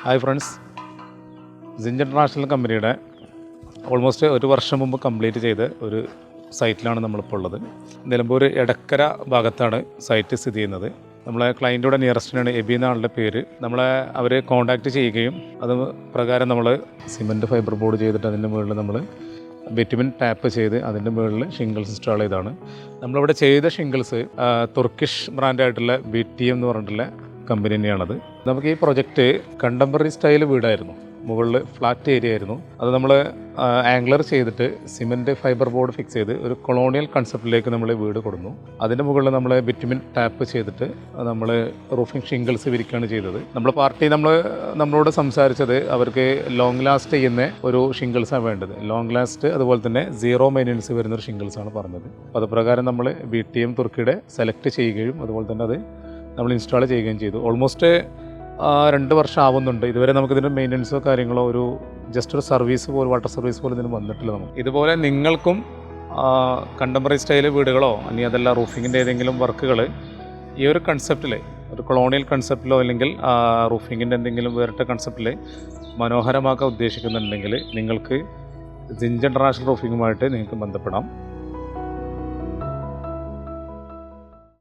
Hi friends, സിഞ്ച് international കമ്പനിയുടെ almost ഒരു വർഷം മുമ്പ് കംപ്ലീറ്റ് ചെയ്ത ഒരു സൈറ്റിലാണ് നമ്മളിപ്പോൾ ഉള്ളത്. നിലമ്പൂർ എടക്കര ഭാഗത്താണ് സൈറ്റ് സ്ഥിതി ചെയ്യുന്നത്. നമ്മളെ ക്ലയൻറ്റിയുടെ നിയറസ്റ്റിനാണ് എബി എന്ന ആളുടെ പേര്. അവർ കോൺടാക്റ്റ് ചെയ്യുകയും അത് പ്രകാരം നമ്മൾ സിമൻറ്റ് ഫൈബർ ബോർഡ് ചെയ്തിട്ട് അതിൻ്റെ മുകളിൽ നമ്മൾ ബിറ്റുമിൻ ടാപ്പ് ചെയ്ത് അതിൻ്റെ മുകളിൽ ഷിംഗിൾസ് ഇൻസ്റ്റാൾ ചെയ്താണ്. നമ്മളിവിടെ ചെയ്ത ഷിംഗിൾസ് തുർക്കിഷ് ബ്രാൻഡായിട്ടുള്ള BTM എന്ന് പറഞ്ഞിട്ടുള്ള കമ്പനി തന്നെയാണത്. നമുക്ക് ഈ പ്രൊജക്റ്റ് കണ്ടംപററി സ്റ്റൈൽ വീടായിരുന്നു. മുകളിൽ ഫ്ലാറ്റ് ഏരിയ ആയിരുന്നു. അത് നമ്മൾ ആംഗ്ലർ ചെയ്തിട്ട് സിമൻറ്റ് ഫൈബർ ബോർഡ് ഫിക്സ് ചെയ്ത് ഒരു കൊളോണിയൽ കൺസെപ്റ്റിലേക്ക് നമ്മൾ വീട് കൊടുന്നു. അതിൻ്റെ മുകളിൽ നമ്മൾ ബിറ്റുമിൻ ടാപ്പ് ചെയ്തിട്ട് നമ്മൾ റൂഫിംഗ് ഷിംഗിൾസ് വിരിക്കുകയാണ് ചെയ്തത്. നമ്മളോട് സംസാരിച്ചത് അവർക്ക് ലോങ് ലാസ്റ്റ് ചെയ്യുന്ന ഒരു ഷിംഗിൾസാണ് വേണ്ടത്. ലോങ് ലാസ്റ്റ് അതുപോലെ തന്നെ 0 മെയിൻ്റനൻസ് വരുന്നൊരു ഷിംഗിൾസാണ് പറഞ്ഞത്. അപ്പോൾ അത് പ്രകാരം നമ്മൾ BTM തുർക്കിയുടെ സെലക്ട് ചെയ്യുകയും അതുപോലെ തന്നെ അത് നമ്മൾ ഇൻസ്റ്റാൾ ചെയ്യുകയും ചെയ്തു. ഓൾമോസ്റ്റ് 2 വർഷം ആവുന്നുണ്ട്. ഇതുവരെ നമുക്കിതിൻ്റെ മെയിൻ്റനൻസോ കാര്യങ്ങളോ ജസ്റ്റ് ഒരു സർവീസ് പോലെ, വാട്ടർ സർവീസ് പോലെ ഇതിന് വന്നിട്ടില്ല. നമുക്ക് ഇതുപോലെ നിങ്ങൾക്കും കണ്ടംപററി സ്റ്റൈൽ വീടുകളോ അല്ലെങ്കിൽ അതല്ല റൂഫിങ്ങിൻ്റെ ഏതെങ്കിലും വർക്കുകൾ ഈ ഒരു കൺസെപ്റ്റിൽ, ഒരു കൊളോണിയൽ കൺസെപ്റ്റിലോ അല്ലെങ്കിൽ റൂഫിങ്ങിൻ്റെ എന്തെങ്കിലും വേറിട്ട കൺസെപ്റ്റിൽ മനോഹരമാക്കാൻ ഉദ്ദേശിക്കുന്നുണ്ടെങ്കിൽ നിങ്ങൾക്ക് സിഞ്ച് ഇൻ്റർനാഷണൽ റൂഫിങ്ങുമായിട്ട് നിങ്ങൾക്ക് ബന്ധപ്പെടാം.